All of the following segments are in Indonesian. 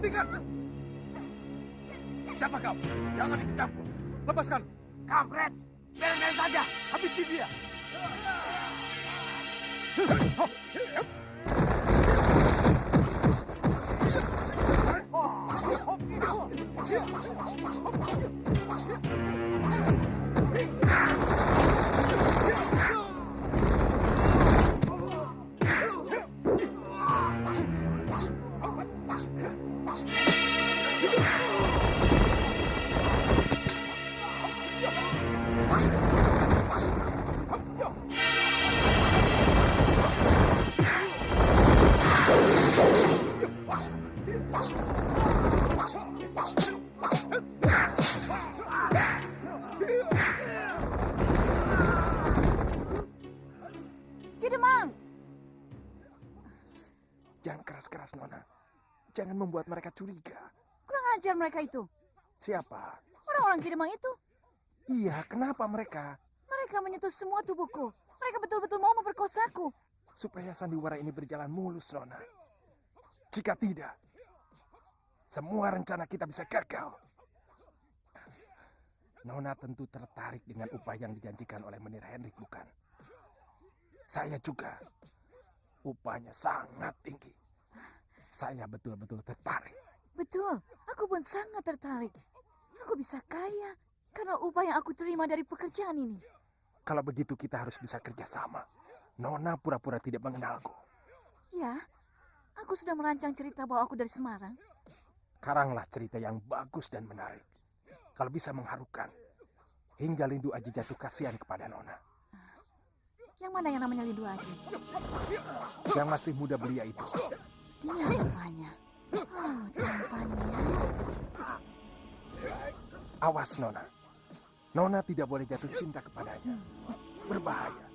Hentikan! Siapa kau? Jangan ikut campur. Lepaskan. Kampret! Biarkan saja. Habisi dia. Jangan keras-keras, Nona. Jangan membuat mereka curiga. Kurang ajar mereka itu. Siapa? Orang-orang Kidemang itu. Iya, kenapa mereka? Mereka menyentuh semua tubuhku. Mereka betul-betul mau memperkosaku. Supaya sandiwara ini berjalan mulus, Nona. Jika tidak, semua rencana kita bisa gagal. Nona tentu tertarik dengan upah yang dijanjikan oleh Menir Hendrik, bukan? Saya juga. Upahnya sangat tinggi. Saya betul-betul tertarik. Betul, aku pun sangat tertarik. Aku bisa kaya karena upah yang aku terima dari pekerjaan ini. Kalau begitu kita harus bisa kerjasama. Nona pura-pura tidak mengenalku. Ya, aku sudah merancang cerita bahwa aku dari Semarang. Karanglah cerita yang bagus dan menarik. Kalau bisa mengharukan. Hingga Lindu Aji jatuh kasihan kepada Nona. Yang mana yang namanya Lindu Aji? Yang masih muda belia itu. Dia rupanya. Oh, tampannya. Awas, Nona. Nona tidak boleh jatuh cinta kepadanya. Berbahaya.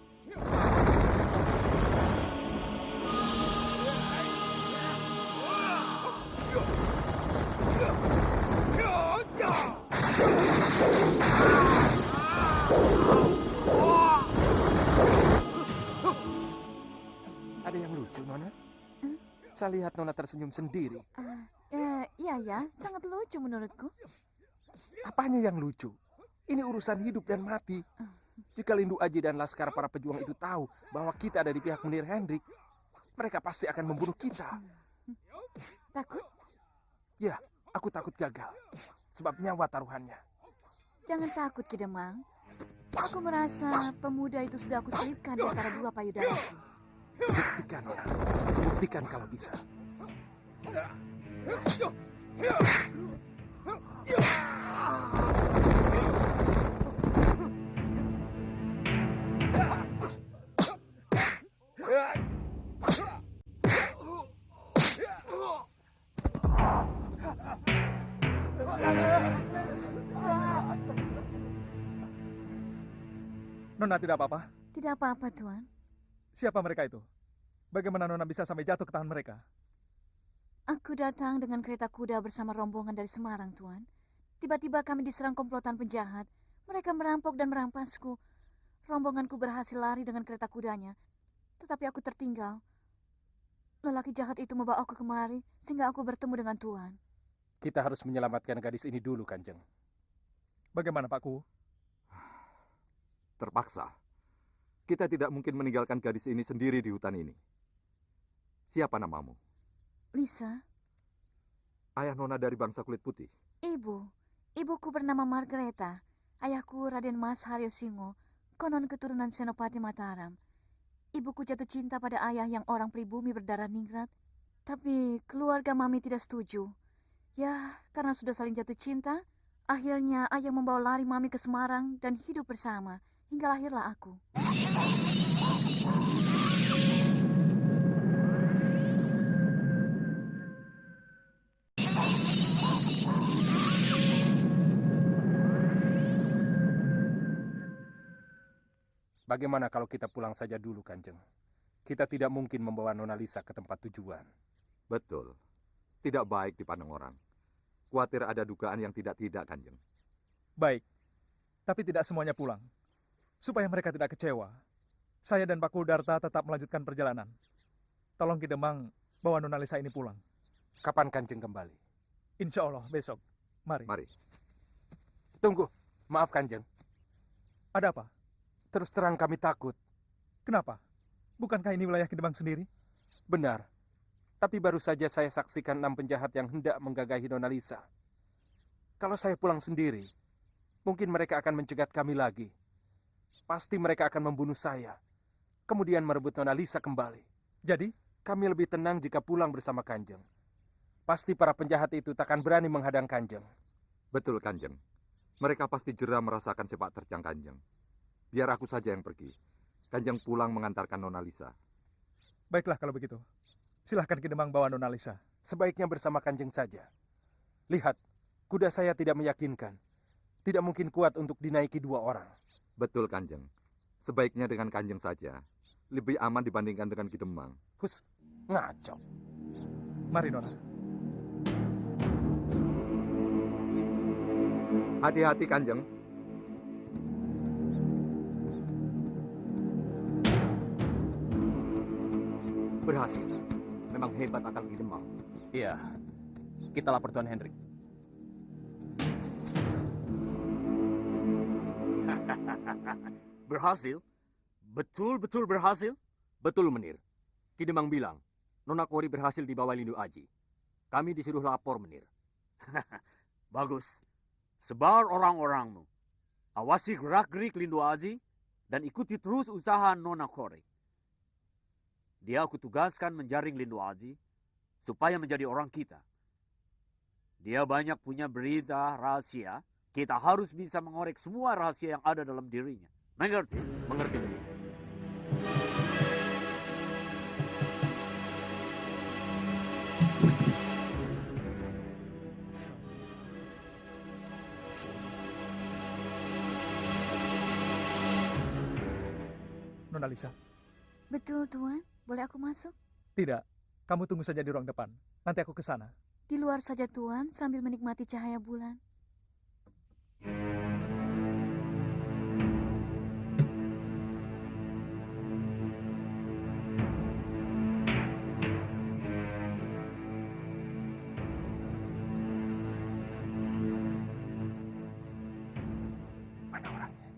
Ada yang lucu, Nona? Saya lihat Nona tersenyum sendiri. Iya ya, sangat lucu menurutku. Apanya yang lucu? Ini urusan hidup dan mati. Jika Lindu Aji dan laskar para pejuang itu tahu bahwa kita ada di pihak Menir Hendrik, mereka pasti akan membunuh kita. Takut? Ya, aku takut gagal. Sebab nyawa taruhannya. Jangan takut, Kidemang. Aku merasa pemuda itu sudah aku selipkan di antara dua payudaraku. Buktikan, Nona. Buktikan kalau bisa. Nona tidak apa-apa? Tidak apa-apa, Tuan. Siapa mereka itu? Bagaimana Nona bisa sampai jatuh ke tangan mereka? Aku datang dengan kereta kuda bersama rombongan dari Semarang, Tuan. Tiba-tiba kami diserang komplotan penjahat. Mereka merampok dan merampasku. Rombonganku berhasil lari dengan kereta kudanya. Tetapi aku tertinggal. Lelaki jahat itu membawa aku kemari, sehingga aku bertemu dengan Tuan. Kita harus menyelamatkan gadis ini dulu, Kanjeng. Bagaimana, Pakku? Terpaksa. Kita tidak mungkin meninggalkan gadis ini sendiri di hutan ini. Siapa namamu? Lisa. Ayah Nona dari bangsa kulit putih. Ibuku bernama Margareta. Ayahku Raden Mas Haryo Singo, konon keturunan Senopati Mataram. Ibuku jatuh cinta pada ayah yang orang pribumi berdarah ningrat. Tapi keluarga Mami tidak setuju. Ya, karena sudah saling jatuh cinta, akhirnya ayah membawa lari Mami ke Semarang dan hidup bersama. Hingga lahirlah aku. Bagaimana kalau kita pulang saja dulu, Kanjeng? Kita tidak mungkin membawa Nona Lisa ke tempat tujuan. Betul. Tidak baik dipandang orang. Khawatir ada dugaan yang tidak-tidak, Kanjeng. Baik. Tapi tidak semuanya pulang. Supaya mereka tidak kecewa. Saya dan Pak Kudarta tetap melanjutkan perjalanan. Tolong Kidemang bawa Nona Lisa ini pulang. Kapan Kanjeng kembali? Insya Allah besok. Mari. Mari. Tunggu, maaf Kanjeng. Ada apa? Terus terang kami takut. Kenapa? Bukankah ini wilayah Kedemang sendiri? Benar. Tapi baru saja saya saksikan 6 penjahat yang hendak menggagahi Nona Lisa. Kalau saya pulang sendiri, mungkin mereka akan mencegat kami lagi. Pasti mereka akan membunuh saya. Kemudian merebut Nona Lisa kembali. Jadi, Kami lebih tenang jika pulang bersama Kanjeng. Pasti para penjahat itu takkan berani menghadang Kanjeng. Betul, Kanjeng. Mereka pasti jera merasakan sepak terjang Kanjeng. Biar aku saja yang pergi. Kanjeng pulang mengantarkan Nona Lisa. baiklah kalau begitu. Silahkan Kedemang bawa Nona Lisa. Sebaiknya bersama Kanjeng saja. Lihat, kuda saya tidak meyakinkan. Tidak mungkin kuat untuk dinaiki 2 orang. Betul, Kanjeng. Sebaiknya dengan Kanjeng saja. Lebih aman dibandingkan dengan Kidemang. Hus, ngaco. Mari, Nona. Hati-hati, Kanjeng. Berhasil. Memang hebat akal Kidemang. Iya, kita lapor Tuan Hendrik. Berhasil? Betul-betul berhasil? Betul, Menir. Kidemang bilang, Nona Kori berhasil dibawa Lindu Aji. Kami disuruh lapor, Menir. Bagus. Sebar orang-orangmu. Awasi gerak-gerik Lindu Aji dan ikuti terus usaha Nona Kori. Dia aku tugaskan menjaring Lindu Aji supaya menjadi orang kita. Dia banyak punya berita rahasia. Kita harus bisa mengorek semua rahasia yang ada dalam dirinya. Mengerti? Mengerti, Menir. Nona Lisa. Betul, Tuan. Boleh aku masuk? Tidak. Kamu tunggu saja di ruang depan. Nanti aku ke sana. Di luar saja, Tuan, sambil menikmati cahaya bulan. Mana orangnya?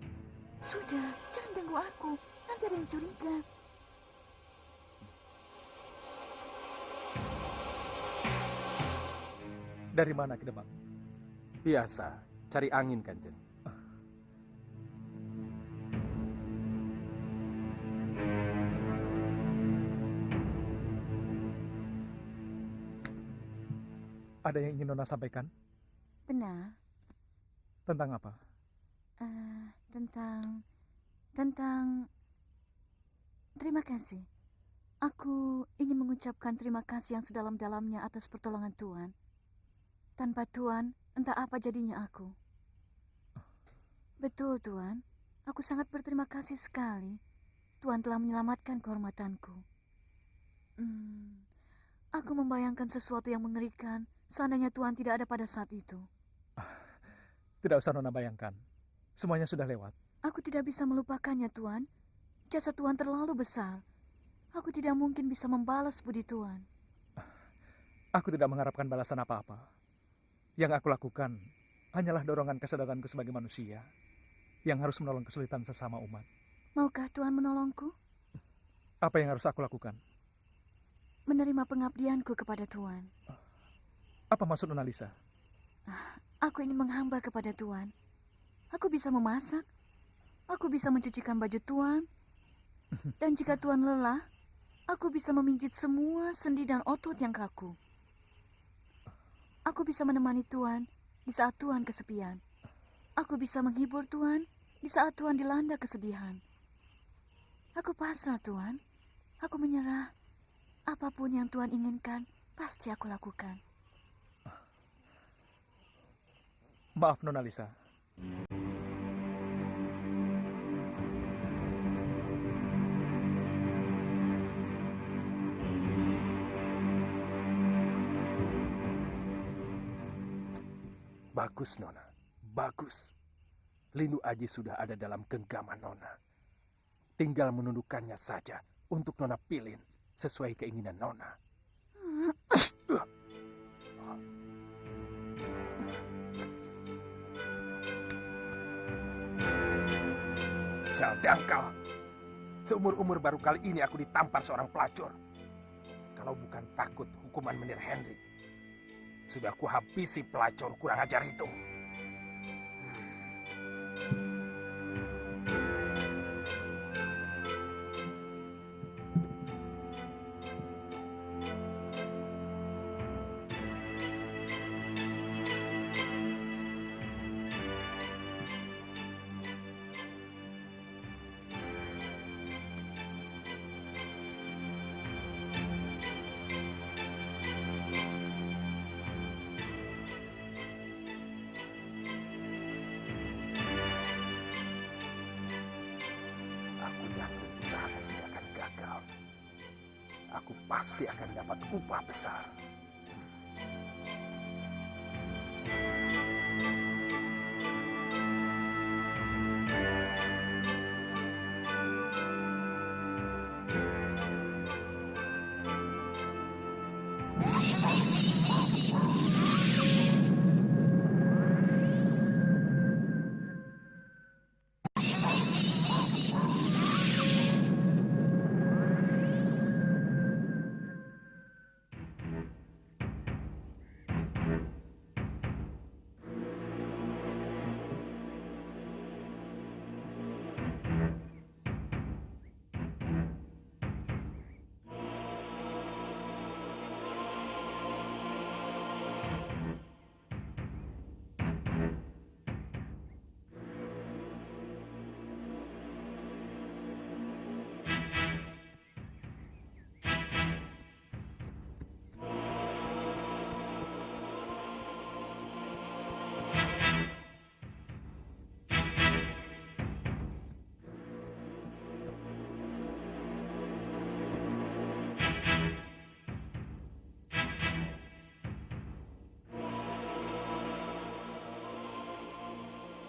Sudah, jangan ganggu aku. Nanti ada yang curiga. Dari mana, Kedemang? Biasa, cari angin Kanjeng. Ada yang ingin Nona sampaikan? Benar. Tentang apa? Tentang... Terima kasih. Aku ingin mengucapkan terima kasih yang sedalam-dalamnya atas pertolongan Tuan. Tanpa Tuan, entah apa jadinya aku. Betul, Tuan. Aku sangat berterima kasih sekali. Tuan telah menyelamatkan kehormatanku. Aku membayangkan sesuatu yang mengerikan seandainya Tuan tidak ada pada saat itu. Tidak usah Nona bayangkan. Semuanya sudah lewat. Aku tidak bisa melupakannya, Tuan. Jasa Tuan terlalu besar. Aku tidak mungkin bisa membalas budi Tuan. Aku tidak mengharapkan balasan apa-apa. Yang aku lakukan hanyalah dorongan kesadaranku sebagai manusia yang harus menolong kesulitan sesama umat. Maukah Tuan menolongku? Apa yang harus aku lakukan? Menerima pengabdianku kepada Tuan. Apa maksud Nona Lisa? Aku ingin menghamba kepada Tuan. Aku bisa memasak. Aku bisa mencucikan baju Tuan. Dan jika Tuan lelah, aku bisa memijit semua sendi dan otot yang kaku. Aku bisa menemani Tuan di saat Tuan kesepian. Aku bisa menghibur Tuan di saat Tuan dilanda kesedihan. Aku pasrah, Tuan. Aku menyerah. Apapun yang Tuan inginkan, pasti aku lakukan. Maaf Nona Lisa. Bagus, Nona. Bagus. Lindu Aji sudah ada dalam genggaman Nona. Tinggal menundukkannya saja untuk Nona pilih sesuai keinginan Nona. Sial dangkal. Seumur-umur baru kali ini aku ditampar seorang pelacur. Kalau bukan takut hukuman Menir Hendrik, sudah kuhabisi pelacur kurang ajar itu. Aku yakin usahaku tidak akan gagal. Aku pasti akan dapat upah besar.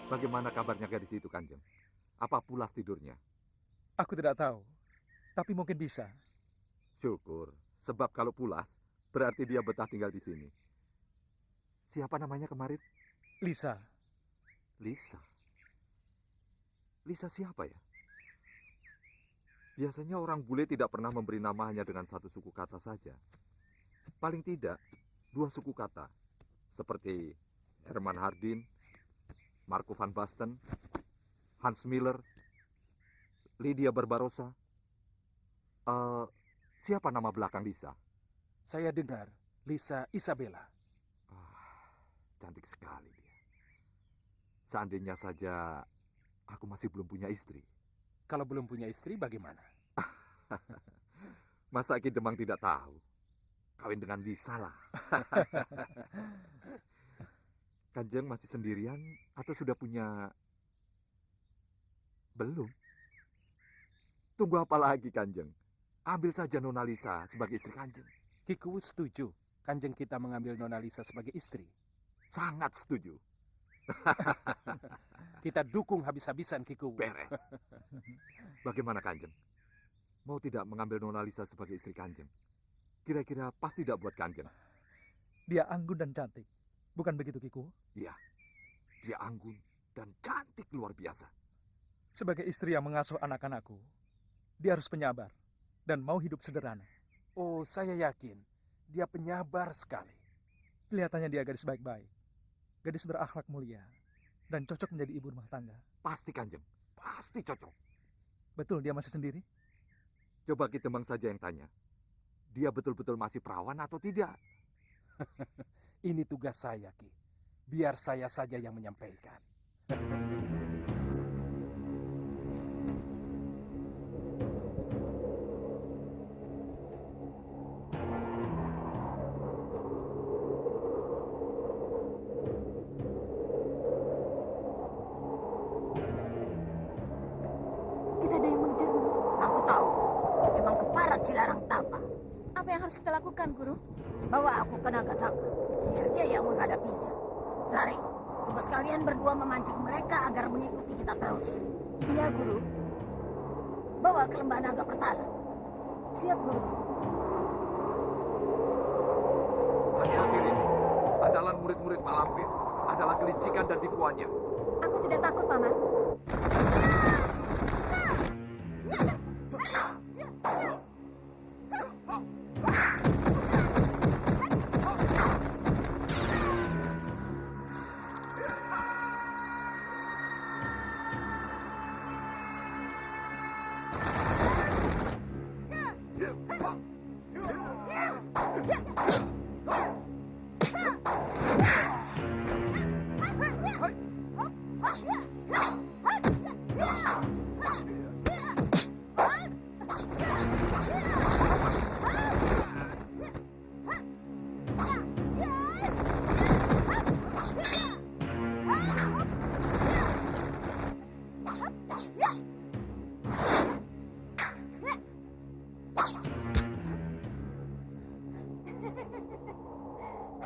Bagaimana kabarnya gadis itu, Kanjeng? Apa pulas tidurnya? Aku tidak tahu, tapi mungkin bisa. Syukur, sebab kalau pulas, berarti dia betah tinggal di sini. Siapa namanya kemarin? Lisa, Lisa. Lisa siapa ya? Biasanya orang bule tidak pernah memberi nama hanya dengan satu suku kata saja. Paling tidak, 2 suku kata. Seperti Herman Hardin, Marco van Basten, Hans Miller, Lydia Barbarossa. Siapa nama belakang Lisa? Saya dengar Lisa Isabella. Cantik sekali dia. Seandainya saja aku masih belum punya istri. Kalau belum punya istri bagaimana? Masa Ki Demang tidak tahu? Kawin dengan Lisa lah. Kanjeng masih sendirian atau sudah punya? Belum. Tunggu apa lagi, Kanjeng? Ambil saja Nona Lisa sebagai istri Kanjeng. Ki Kuwu setuju Kanjeng kita mengambil Nona Lisa sebagai istri. Sangat setuju. Kita dukung habis-habisan Ki Kuwu. Beres. Bagaimana, Kanjeng? Mau tidak mengambil Nona Lisa sebagai istri Kanjeng? Kira-kira pas tidak buat Kanjeng? dia anggun dan cantik. Bukan begitu, Kiku? Iya, dia anggun dan cantik luar biasa. Sebagai istri yang mengasuh anak-anakku, dia harus penyabar dan mau hidup sederhana. Oh, saya yakin dia penyabar sekali. Kelihatannya dia gadis baik-baik, gadis berakhlak mulia, dan cocok menjadi ibu rumah tangga. Pasti, Kanjeng, pasti cocok. Betul dia masih sendiri? Coba Ki Demang saja yang tanya. Dia betul-betul masih perawan atau tidak? Ini tugas saya, Ki. Biar saya saja yang menyampaikan. Kita ada yang mengejar, Guru. Aku tahu. Memang keparat si Larang Tapa. Apa yang harus kita lakukan, Guru? Bawa aku ke Nagasaka. Biar dia yang menghadapinya. Sari, tugas kalian berdua memancing mereka agar mengikuti kita terus. Iya, Guru. Bawa ke lembah naga Pertala. Siap, Guru. Hati-hati, Rini. Andalan murid-murid Mak Lampir adalah kelicikan dan tipuannya. Aku tidak takut, Paman.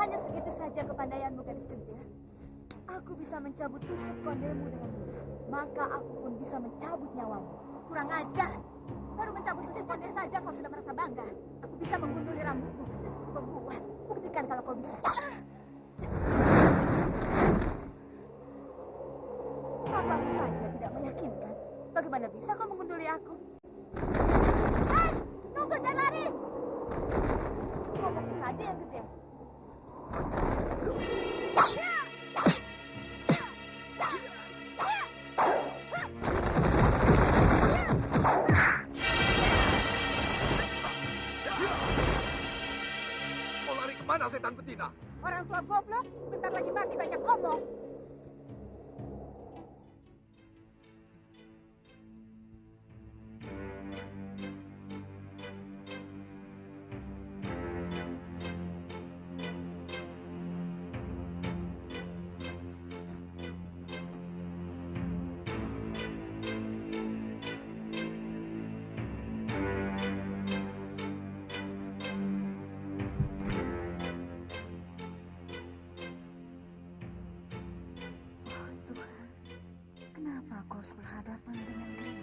Hanya segitu saja kepandaianmu, gadis centil. Aku bisa mencabut tusuk kondemu dengan mudah. Maka aku pun bisa mencabut nyawamu. Kurang ajar. Baru mencabut tusuk konde saja kau sudah merasa bangga. Aku bisa menggunduli rambutmu. Pembuat, buktikan kalau kau bisa. Kamu saja tidak meyakinkan. Bagaimana bisa kau menggunduli aku? Hei, tunggu, jangan lari. Ngomongnya saja yang gede. Mau lari kemana setan betina? Orang tua goblok, sebentar lagi mati banyak omong. Kenapa aku harus berhadapan dengan dia?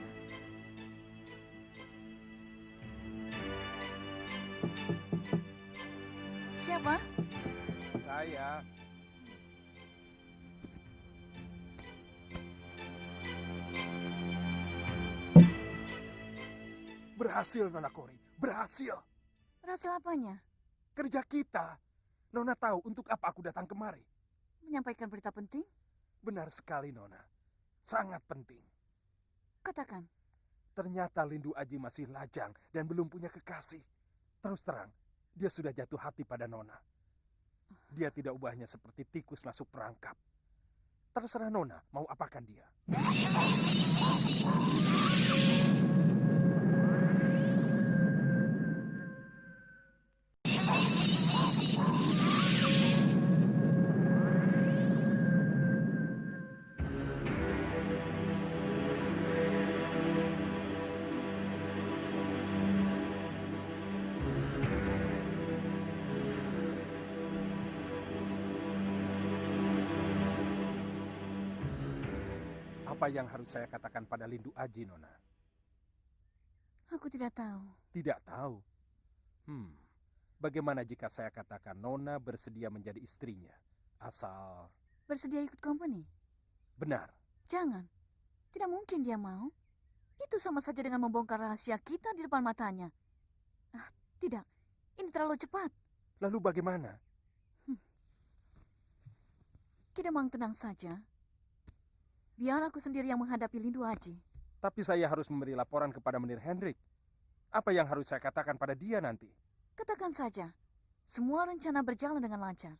Siapa? Saya. Berhasil, Nona Kori. Berhasil. Berhasil apanya? Kerja kita. Nona tahu untuk apa aku datang kemari. Menyampaikan berita penting? Benar sekali, Nona. Sangat penting. Katakan. Ternyata Lindu Aji masih lajang dan belum punya kekasih. Terus terang, dia sudah jatuh hati pada Nona. Dia tidak ubahnya seperti tikus masuk perangkap. Terserah Nona mau apakan dia. Apa yang harus saya katakan pada Lindu Aji, Nona? Aku tidak tahu. Tidak tahu. Bagaimana jika saya katakan Nona bersedia menjadi istrinya? Asal... Bersedia ikut company? Benar. Jangan. Tidak mungkin dia mau. Itu sama saja dengan membongkar rahasia kita di depan matanya. Tidak. Ini terlalu cepat. Lalu bagaimana? Kidemang tenang saja. Biar aku sendiri yang menghadapi Lindu Aji. Tapi saya harus memberi laporan kepada Menir Hendrik. Apa yang harus saya katakan pada dia nanti? Katakan saja. Semua rencana berjalan dengan lancar.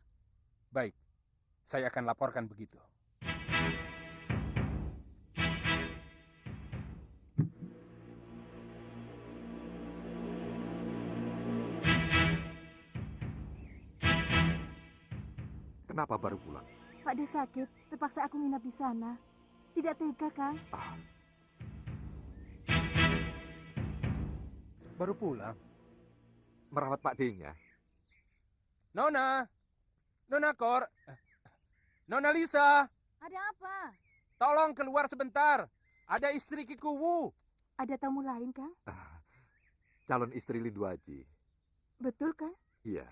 Baik. Saya akan laporkan begitu. Kenapa baru pulang? Pak De sakit, terpaksa aku nginap di sana. Tidak tega, Kang. Baru pulang. Merawat Pak D-nya. Nona! Nona Kor! Nona Lisa! Ada apa? Tolong keluar sebentar. Ada istri Kikuwu. Ada tamu lain, Kang? Calon istri Lindu Aji. Betul, Kang? Iya.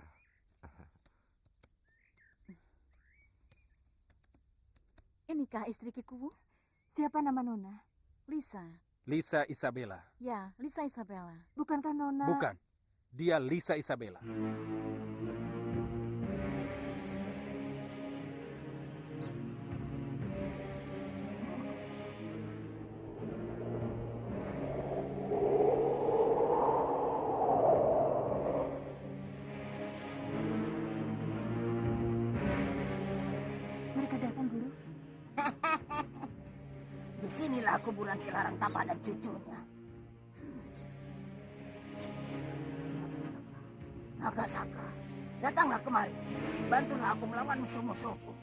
Inikah istri Kikuwu? Siapa nama Nona? Lisa. Lisa Isabella. Ya, Lisa Isabella. Bukankah Nona... Bukan. Dia Lisa Isabella. Mereka datang, Guru. Disinilah kuburan si Larang Tapa dan cucunya. Nagasaka, datanglah kemari. Bantulah aku melawan musuh-musuhku.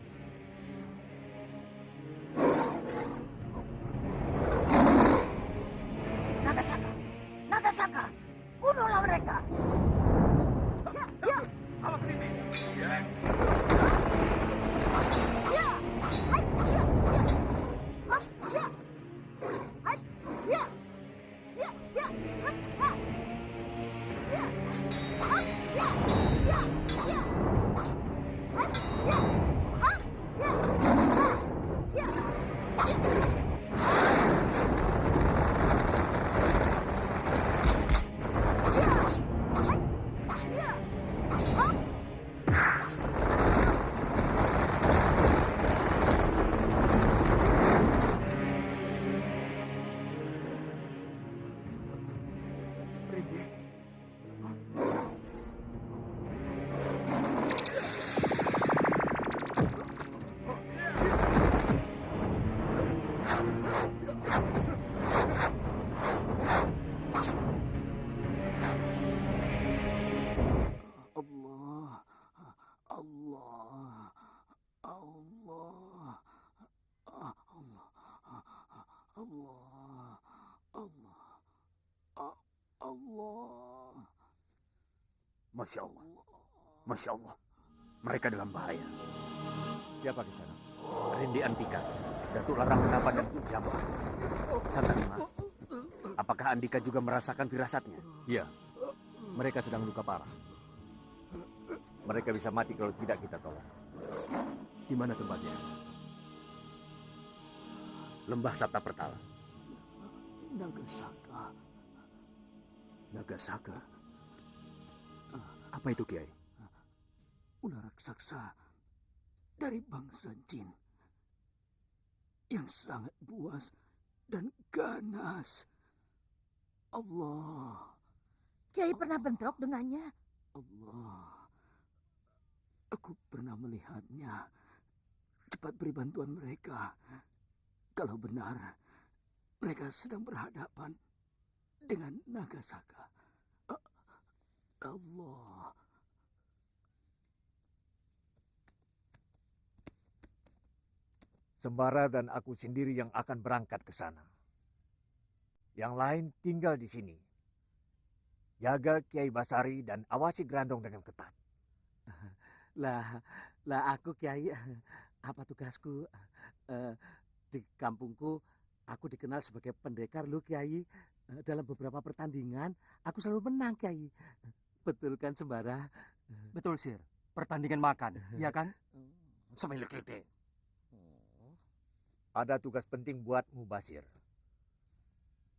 Nagasaka, Nagasaka, bunuhlah mereka. Ya, ya. Awas Rindi. Masya Allah. Masya Allah. Mereka dalam bahaya. Siapa di sana? Rindi Antika, Datuk Larang Menapan dan Tuk Jambah. Santanima, apakah Andika juga merasakan firasatnya? Iya. Mereka sedang luka parah. Mereka bisa mati kalau tidak kita tolong. Di mana tempatnya? Lembah Sabta Pertala. Nagasaka. Nagasaka? Apa itu, Kiai? Ular raksasa dari bangsa jin yang sangat buas dan ganas. Allah. Kiai pernah bentrok dengannya? Allah. Aku pernah melihatnya. Cepat beri bantuan mereka. Kalau benar, mereka sedang berhadapan dengan Nagasaka. Allah. Sembara dan aku sendiri yang akan berangkat ke sana. Yang lain tinggal di sini. Jaga Kiai Basari dan awasi Grandong dengan ketat. Lah aku Kiai, apa tugasku? Di kampungku aku dikenal sebagai pendekar lu Kiai. Dalam beberapa pertandingan aku selalu menang Kiai. Betul kan Sembara? Betul Sir. Pertandingan makan, iya kan? Semilik ide. Ada tugas penting buatmu Basir.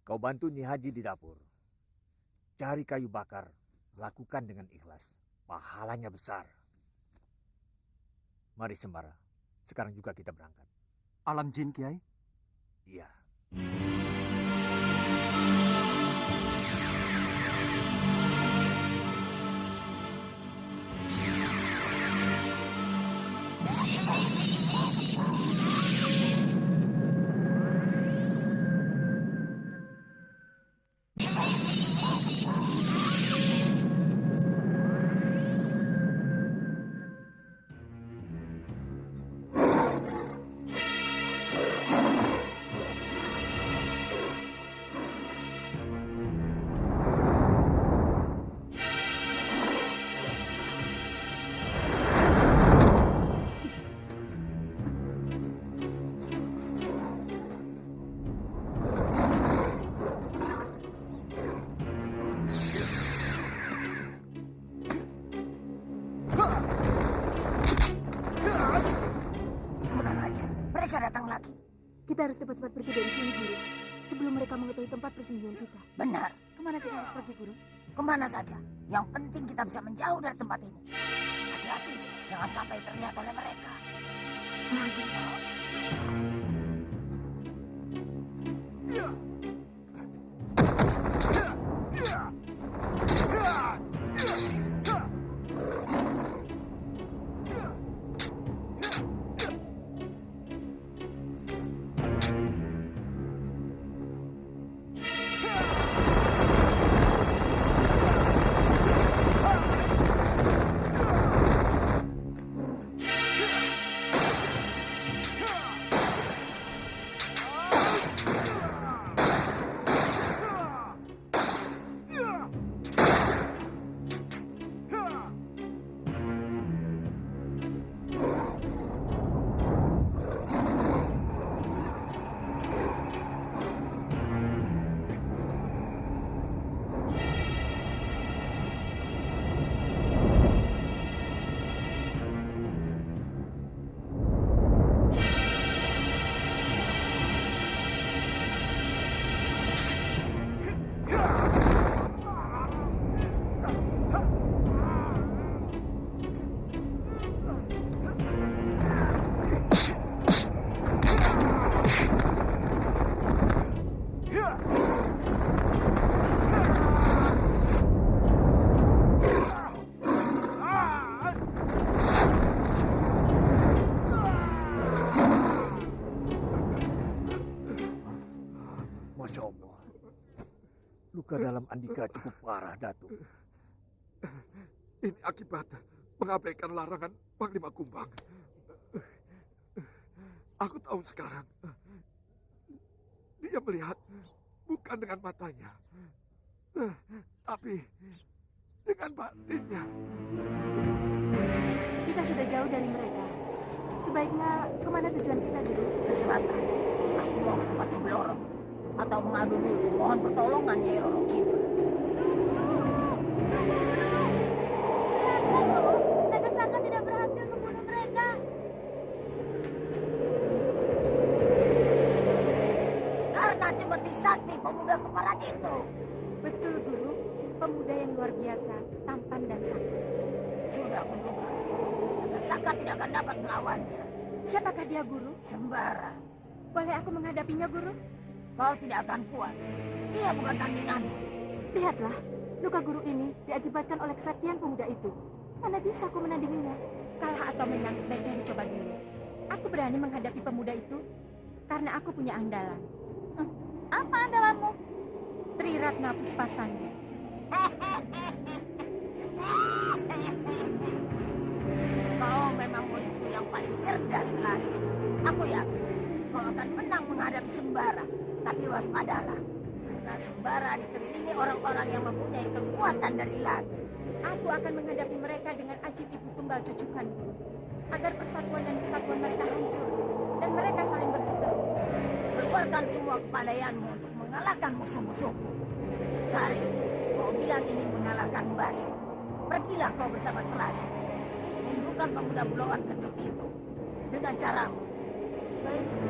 Kau bantu Nyi Haji di dapur. Cari kayu bakar, lakukan dengan ikhlas. Pahalanya besar. Mari Sembara, sekarang juga kita berangkat. Alam jin, Kiai? Iya. Datang lagi. Kita harus cepat-cepat pergi dari sini, Guru. Sebelum mereka mengetahui tempat persembunyian kita. Benar. Kemana kita harus pergi, Guru? Kemana saja. Yang penting kita bisa menjauh dari tempat ini. Hati-hati, jangan sampai terlihat oleh mereka. luka dalam Andika cukup parah, Datuk. Ini akibat mengabaikan larangan Panglima Kumbang. Aku tahu sekarang. Dia melihat bukan dengan matanya, tapi dengan batinnya. Kita sudah jauh dari mereka. Sebaiknya kemana tujuan kita dulu? Ke selatan. Aku mau ke tempat Sebelorong. Atau mengadu dulu mohon pertolongan Nyai Roro Kidul. Celaka, Guru. Naga Saka tidak berhasil membunuh mereka. Karena cemeti sakti pemuda keparat itu. Betul, Guru. Pemuda yang luar biasa, tampan dan sakti. Sudah kuduga. Naga Saka tidak akan dapat melawannya. Siapakah dia, Guru? Sembara. Boleh aku menghadapinya, Guru? Kau tidak akan kuat. Dia bukan tandinganmu. Lihatlah, luka Guru ini diakibatkan oleh kesaktian pemuda itu. Mana bisa aku menandinginya? Kalah atau menang sebaiknya dicoba dulu. Aku berani menghadapi pemuda itu karena aku punya andalan. Apa andalanmu? Triratna Puspasannya. Kau memang muridku yang paling cerdas, Telasi. Aku yakin kau akan menang menghadapi Sembara. Tapi waspadalah, karena Sembara dikelilingi orang-orang yang mempunyai kekuatan dari langit. Aku akan menghadapi mereka dengan aji tipu tumbal cucukan, Guru. Agar persatuan dan kesatuan mereka hancur dan mereka saling berseteru. Keluarkan semua kepandaianmu untuk mengalahkan musuh-musuhku. Sari, kau bilang ingin mengalahkan Basir. Pergilah kau bersama Telasi. Tundukkan pemuda Buloan Gendut itu dengan caramu. Baik, Guru.